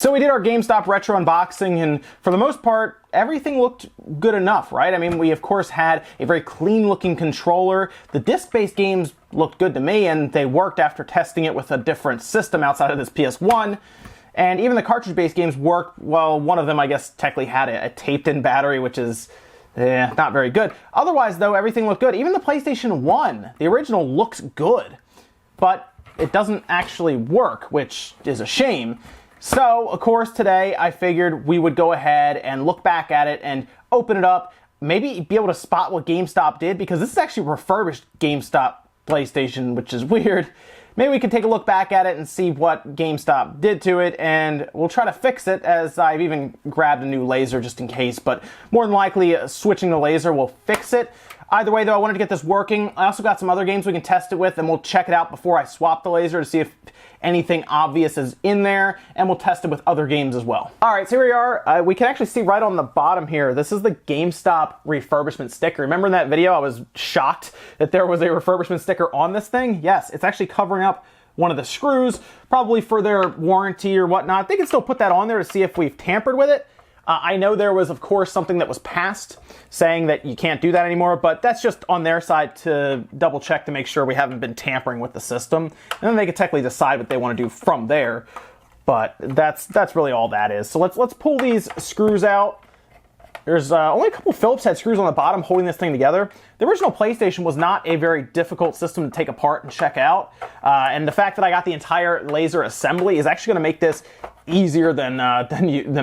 So we did our GameStop retro unboxing, and for the most part, everything looked good enough, right? I mean, we of course had a very clean looking controller. The disc-based games looked good to me, and they worked after testing it with a different system outside of this PS1. And even the cartridge-based games worked. Well, one of them, I guess, technically had a taped-in battery, which is not very good. Otherwise, though, everything looked good. Even the PlayStation 1, the original, looks good, but it doesn't actually work, which is a shame. So, of course, today I figured we would go ahead and look back at it and open it up, maybe be able to spot what GameStop did, because this is actually a refurbished GameStop PlayStation, which is weird. Maybe we can take a look back at it and see what GameStop did to it, and we'll try to fix it, as I've even grabbed a new laser just in case, but more than likely switching the laser will fix it. Either way, though, I wanted to get this working. I also got some other games we can test it with, and we'll check it out before I swap the laser to see if anything obvious is in there, and we'll test it with other games as well. All right, so here we are. We can actually see right on the bottom here, this is the GameStop refurbishment sticker. Remember in that video I was shocked that there was a refurbishment sticker on this thing? Yes, it's actually covering up one of the screws, probably for their warranty or whatnot. They can still put that on there to see if we've tampered with it. I know there was, of course, something that was passed saying that you can't do that anymore, but that's just on their side to double check to make sure we haven't been tampering with the system. And then they can technically decide what they want to do from there. But that's really all that is. So let's pull these screws out. There's only a couple Phillips head screws on the bottom holding this thing together. The original PlayStation was not a very difficult system to take apart and check out. And the fact that I got the entire laser assembly is actually going to make this easier than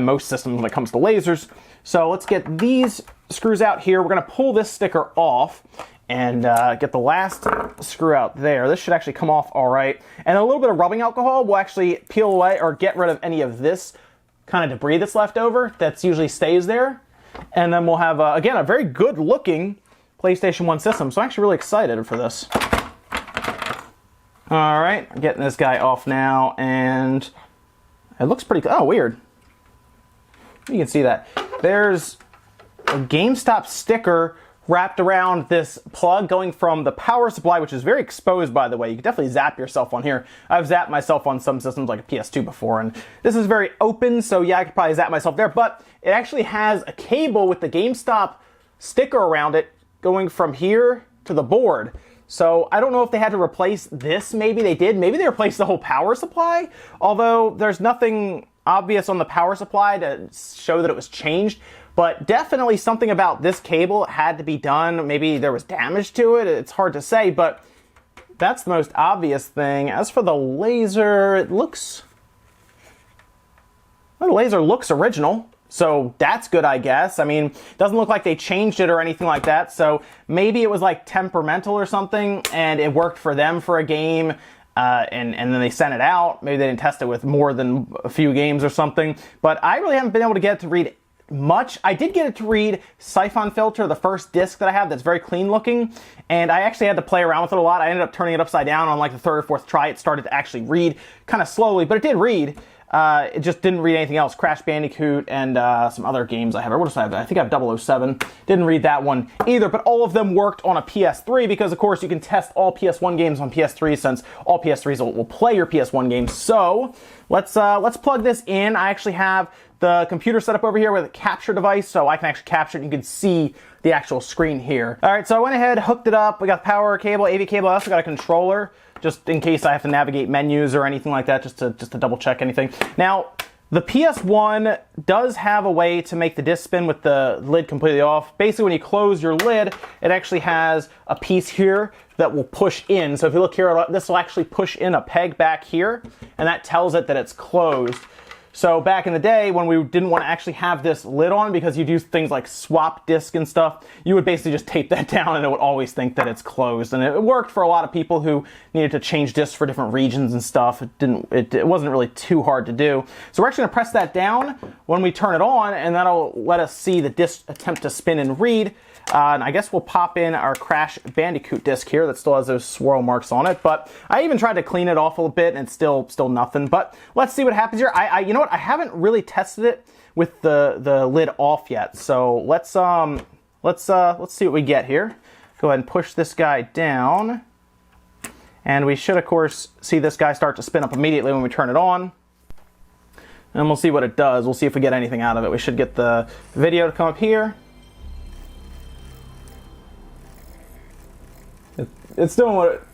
most systems when it comes to lasers. So let's get these screws out here. We're going to pull this sticker off and get the last screw out there. This should actually come off all right. And a little bit of rubbing alcohol will actually peel away or get rid of any of this kind of debris that's left over that usually stays there. And then we'll have, again, a very good looking PlayStation 1 system. So I'm actually really excited for this. All right, I'm getting this guy off now, and it looks pretty, oh, weird. You can see that. There's a GameStop sticker wrapped around this plug going from the power supply, which is very exposed, by the way. You can definitely zap yourself on here. I've zapped myself on some systems like a PS2 before, and this is very open, so yeah, I could probably zap myself there, but it actually has a cable with the GameStop sticker around it going from here to the board. So I don't know if they had to replace this. Maybe they did. Maybe they replaced the whole power supply, although there's nothing obvious on the power supply to show that it was changed. But definitely something about this cable had to be done. Maybe there was damage to it. It's hard to say, but that's the most obvious thing. As for the laser, it looks... well, the laser looks original, so that's good, I guess. I mean, it doesn't look like they changed it or anything like that, so maybe it was like temperamental or something, and it worked for them for a game, and then they sent it out. Maybe they didn't test it with more than a few games or something, but I really haven't been able to get it to read much. I did get it to read Siphon Filter, the first disc that I have that's very clean looking, and I actually had to play around with it a lot. I ended up turning it upside down on like the third or fourth try. It started to actually read kind of slowly, but it did read. It just didn't read anything else. Crash Bandicoot and some other games I have. What else I have? I think I have 007. Didn't read that one either, but all of them worked on a PS3 because, of course, you can test all PS1 games on PS3 since all PS3s will play your PS1 games. So let's plug this in. I actually have the computer set up over here with a capture device, so I can actually capture it and you can see the actual screen here. All right, so I went ahead, hooked it up. We got the power cable, AV cable. I also got a controller, just in case I have to navigate menus or anything like that, just to double check anything. Now, the PS1 does have a way to make the disc spin with the lid completely off. Basically, when you close your lid, it actually has a piece here that will push in. So if you look here, this will actually push in a peg back here, and that tells it that it's closed. So back in the day when we didn't want to actually have this lid on because you do things like swap disc and stuff, you would basically just tape that down and it would always think that it's closed. And it worked for a lot of people who needed to change discs for different regions and stuff. It wasn't really too hard to do. So we're actually going to press that down when we turn it on, and that'll let us see the disc attempt to spin and read. And I guess we'll pop in our Crash Bandicoot disc here that still has those swirl marks on it. But I even tried to clean it off a little bit, and it's still nothing. But let's see what happens here. You know what? I haven't really tested it with the lid off yet. So let's see what we get here. Go ahead and push this guy down, and we should, of course, see this guy start to spin up immediately when we turn it on. And we'll see what it does. We'll see if we get anything out of it. We should get the video to come up here. It's doing what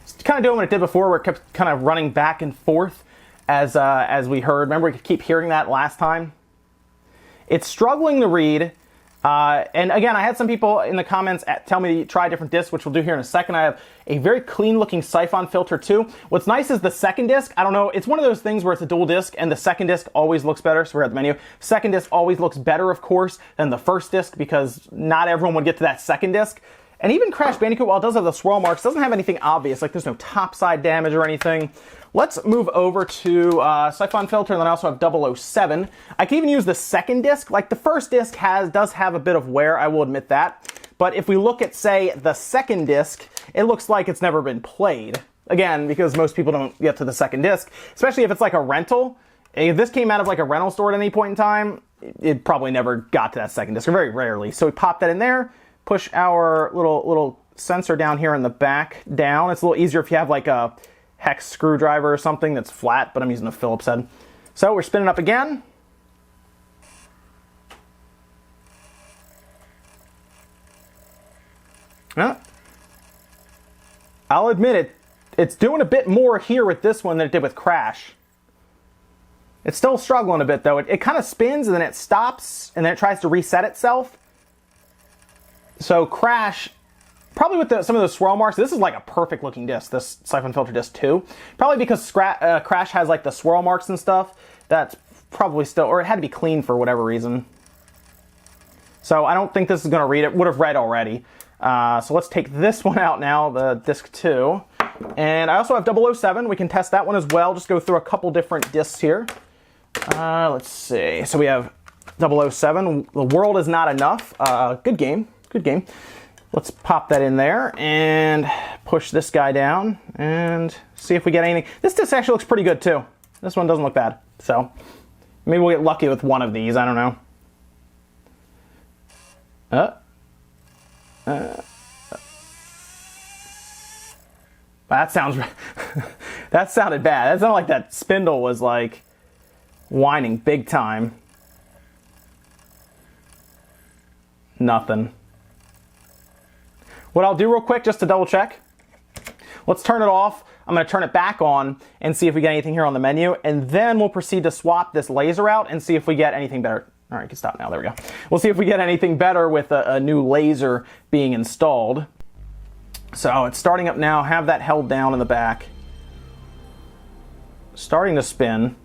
it's kind of doing what it did before, where it kept kind of running back and forth as we heard. Remember, we could keep hearing that last time. It's struggling to read. And again, I had some people in the comments tell me to try different discs, which we'll do here in a second. I have a very clean looking siphon filter too. What's nice is the second disc, I don't know, it's one of those things where it's a dual disc and the second disc always looks better. So we're at the menu. Second disc always looks better, of course, than the first disc, because not everyone would get to that second disc. And even Crash Bandicoot, while it does have the swirl marks, doesn't have anything obvious. Like, there's no topside damage or anything. Let's move over to siphon filter, and then I also have 007. I can even use the second disc. Like, the first disc does have a bit of wear, I will admit that. But if we look at, say, the second disc, it looks like it's never been played. Again, because most people don't get to the second disc, especially if it's like a rental. If this came out of like a rental store at any point in time, it probably never got to that second disc, or very rarely. So we pop that in there, push our little sensor down here in the back down. It's a little easier if you have like a hex screwdriver or something that's flat, but I'm using a Phillips head. So we're spinning up again. I'll admit it's doing a bit more here with this one than it did with Crash. It's still struggling a bit though. It kind of spins and then it stops and then it tries to reset itself. So Crash, probably with some of those swirl marks, this is like a perfect looking disc, this siphon filter disc 2. Probably because Crash has like the swirl marks and stuff. That's probably still, or it had to be clean for whatever reason. So I don't think this is going to read. It would have read already. So let's take this one out now, the disc 2. And I also have 007. We can test that one as well. Just go through a couple different discs here. Let's see. So we have 007. The World Is Not Enough. Good game. Good game. Let's pop that in there and push this guy down and see if we get anything. This disc actually looks pretty good too. This one doesn't look bad. So maybe we'll get lucky with one of these. I don't know. That sounds... that sounded bad. That sounded like that spindle was like whining big time. Nothing. What I'll do real quick, just to double check, let's turn it off. I'm going to turn it back on and see if we get anything here on the menu, and then we'll proceed to swap this laser out and see if we get anything better. All right, you can stop now. There we go. We'll see if we get anything better with a new laser being installed. So it's starting up now. Have that held down in the back. Starting to spin.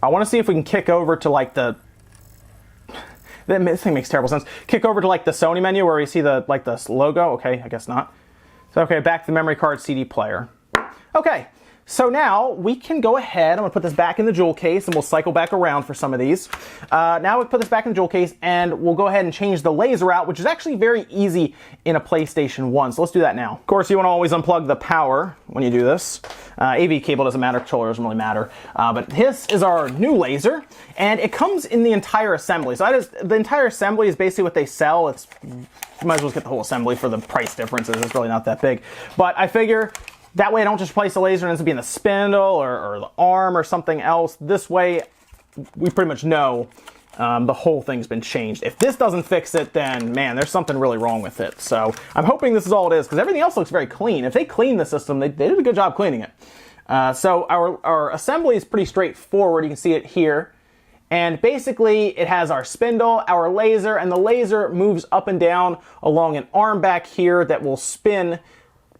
I want to see if we can kick over to like the... This thing makes terrible sense. Kick over to like the Sony menu where we see the logo. Okay, I guess not. So okay, back to the memory card CD player. Okay, so now we can go ahead. I'm gonna put this back in the jewel case and we'll cycle back around for some of these. Now we put this back in the jewel case and we'll go ahead and change the laser out, which is actually very easy in a PlayStation 1. So let's do that now. Of course, you want to always unplug the power when you do this. AV cable doesn't matter, controller doesn't really matter. But this is our new laser, and it comes in the entire assembly. So the entire assembly is basically what they sell. You might as well get the whole assembly for the price differences. It's really not that big. But I figure that way I don't just replace the laser and it ends up being the spindle or the arm or something else. This way we pretty much know the whole thing's been changed. If this doesn't fix it, then man, there's something really wrong with it. So I'm hoping this is all it is, because everything else looks very clean. If they clean the system, they did a good job cleaning it. So our assembly is pretty straightforward. You can see it here. And basically it has our spindle, our laser, and the laser moves up and down along an arm back here that will spin,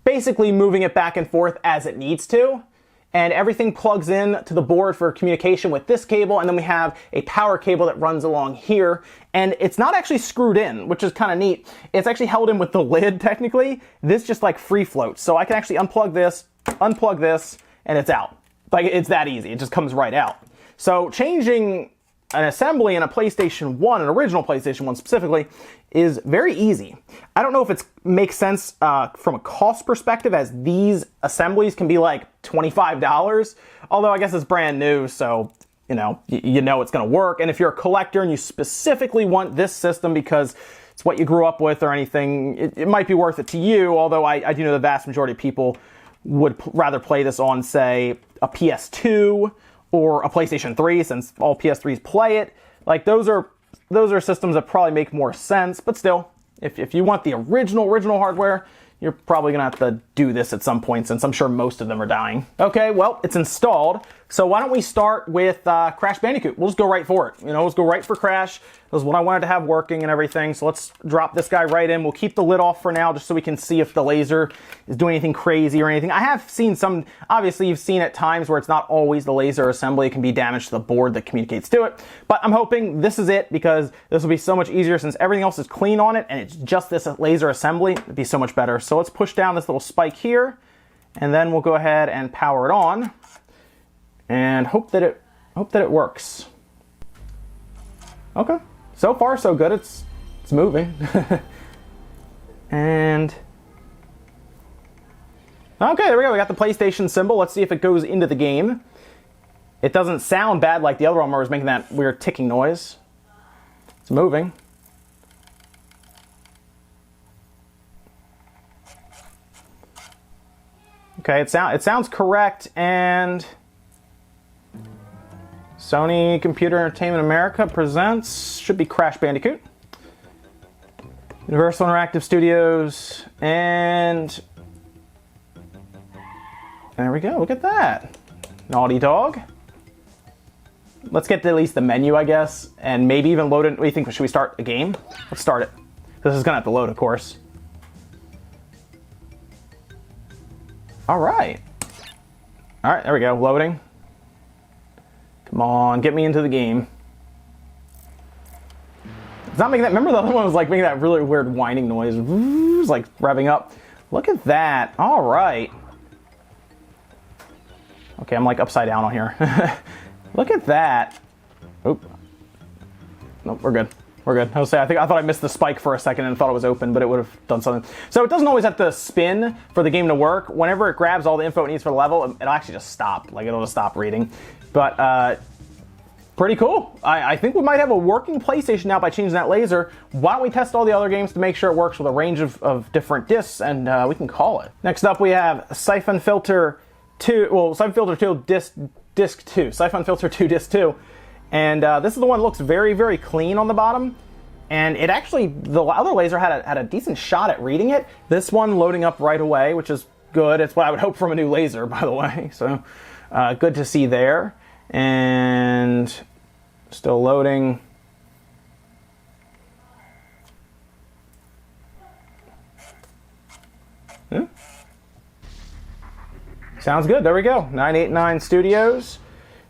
basically moving it back and forth as it needs to. And everything plugs in to the board for communication with this cable, and then we have a power cable that runs along here. And it's not actually screwed in, which is kind of neat. It's actually held in with the lid, technically. This just like free floats. So I can actually unplug this, and it's out. Like, it's that easy. It just comes right out. So changing an assembly in a PlayStation 1, an original PlayStation 1 specifically, is very easy. I don't know if it makes sense from a cost perspective, as these assemblies can be like $25, although I guess it's brand new, so you know it's going to work. And if you're a collector and you specifically want this system because it's what you grew up with or anything, it might be worth it to you, although I do know the vast majority of people would rather play this on, say, a PS2 or a PlayStation 3, since all PS3s play it. Like, those are systems that probably make more sense, but still, if you want the original hardware, you're probably gonna have to do this at some point, since I'm sure most of them are dying. Okay, well, it's installed, so why don't we start with Crash Bandicoot? We'll just go right for it. You know, let's go right for Crash. That was what I wanted to have working and everything, so let's drop this guy right in. We'll keep the lid off for now, just so we can see if the laser is doing anything crazy or anything. I have seen some, obviously you've seen at times where it's not always the laser assembly. It can be damage to the board that communicates to it, but I'm hoping this is it, because this will be so much easier since everything else is clean on it, and it's just this laser assembly. It'd be so much better. So let's push down this little spike here, and then we'll go ahead and power it on, and hope that it works. Okay, so far so good. It's moving. And okay, there we go. We got the PlayStation symbol. Let's see if it goes into the game. It doesn't sound bad like the other one where it was making that weird ticking noise. It's moving. Okay, it sounds correct, and Sony Computer Entertainment America presents, should be Crash Bandicoot. Universal Interactive Studios, and there we go, look at that. Naughty Dog. Let's get to at least the menu, I guess, and maybe even load it. What do you think? Should we start a game? Let's start it. This is gonna have to load, of course. All right, there we go, loading. Come on, get me into the game. It's not making that, remember the other one was like making that really weird whining noise. It was like revving up. Look at that, all right. Okay, I'm like upside down on here. Look at that. Oop. Nope, we're good. We're good. I thought I missed the spike for a second and thought it was open, but it would have done something. So it doesn't always have to spin for the game to work. Whenever it grabs all the info it needs for the level, it'll actually just stop. Like, it'll just stop reading. But pretty cool. I think we might have a working PlayStation now by changing that laser. Why don't we test all the other games to make sure it works with a range of different discs, and we can call it. Next up, we have Siphon Filter 2. Well, Siphon Filter 2 disc 2. Siphon Filter 2 disc 2. And this is the one that looks very, very clean on the bottom. And it actually, the other laser had a decent shot at reading it. This one loading up right away, which is good. It's what I would hope from a new laser, by the way. So good to see there. And still loading. Sounds good. There we go. 989 Studios.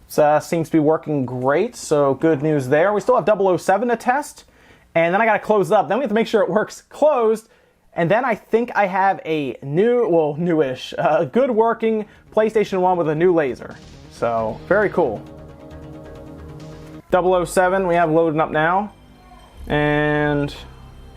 Seems to be working great, so good news there. We still have 007 to test, and then I gotta close it up. Then we have to make sure it works closed, and then I think I have a newish, good working PlayStation 1 with a new laser. So, very cool. 007 we have loading up now, and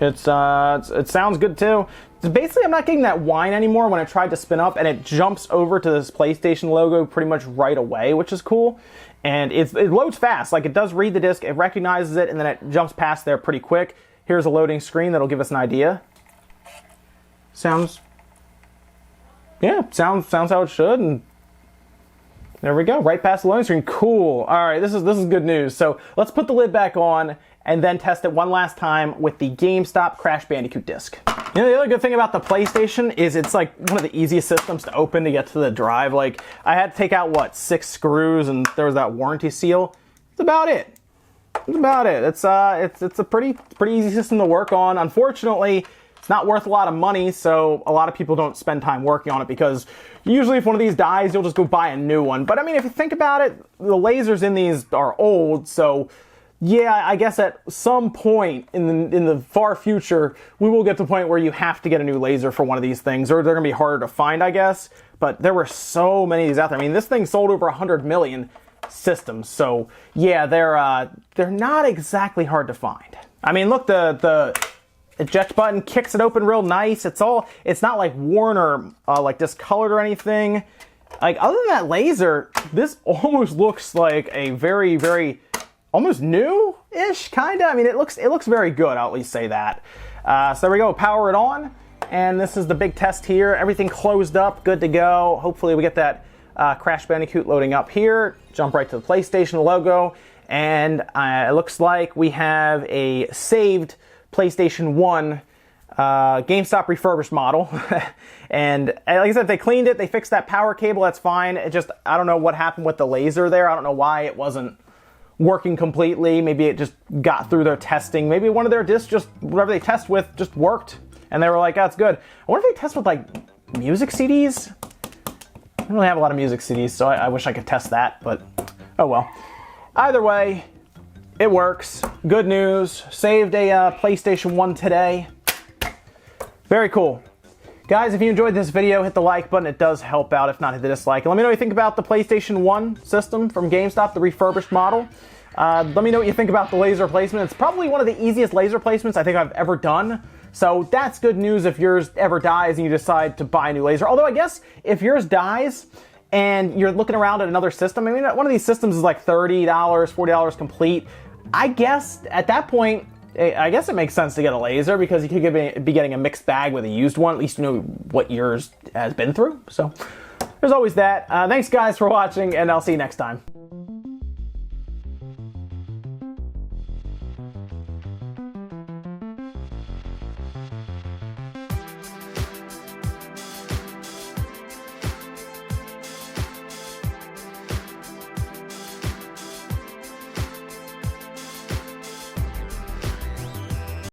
it sounds good too. Basically, I'm not getting that whine anymore when I tried to spin up, and it jumps over to this PlayStation logo pretty much right away, which is cool. And it loads fast. Like, it does read the disc, it recognizes it, and then it jumps past there pretty quick. Here's a loading screen that'll give us an idea. Sounds how it should, and there we go, right past the loading screen. Cool. All right, this is good news. So let's put the lid back on and then test it one last time with the GameStop Crash Bandicoot disc. You know, the other good thing about the PlayStation is it's like one of the easiest systems to open to get to the drive. Like, I had to take out, what, 6 screws, and there was that warranty seal. That's about it. That's about it. It's a pretty easy system to work on. Unfortunately, it's not worth a lot of money, so a lot of people don't spend time working on it, because usually if one of these dies, you'll just go buy a new one. But I mean, if you think about it, the lasers in these are old, so yeah, I guess at some point in the far future, we will get to the point where you have to get a new laser for one of these things, or they're going to be harder to find, I guess. But there were so many of these out there. I mean, this thing sold over 100 million systems, so yeah, they're not exactly hard to find. I mean, look, the eject button kicks it open real nice. It's not like worn or like discolored or anything. Like, other than that laser, this almost looks like a very, very almost new-ish, kind of. I mean, it looks very good, I'll at least say that. So there we go, power it on. And this is the big test here. Everything closed up, good to go. Hopefully we get that Crash Bandicoot loading up here. Jump right to the PlayStation logo. And it looks like we have a saved PlayStation 1 GameStop refurbished model. And like I said, they cleaned it, they fixed that power cable, that's fine. It just, I don't know what happened with the laser there. I don't know why it wasn't working completely. Maybe it just got through their testing. Maybe one of their discs, just whatever they test with, just worked. And they were like, that's good. I wonder if they test with like music CDs? I don't really have a lot of music CDs, so I wish I could test that, but oh well. Either way, it works. Good news. Saved a PlayStation 1 today. Very cool. Guys, if you enjoyed this video, hit the like button. It does help out. If not, hit the dislike. And let me know what you think about the PlayStation 1 system from GameStop, the refurbished model. Let me know what you think about the laser placement. It's probably one of the easiest laser placements I think I've ever done. So that's good news if yours ever dies and you decide to buy a new laser. Although I guess if yours dies and you're looking around at another system, I mean, one of these systems is like $30, $40 complete. I guess at that point, I guess it makes sense to get a laser because you could be getting a mixed bag with a used one. At least you know what yours has been through. So there's always that. Thanks guys for watching, and I'll see you next time.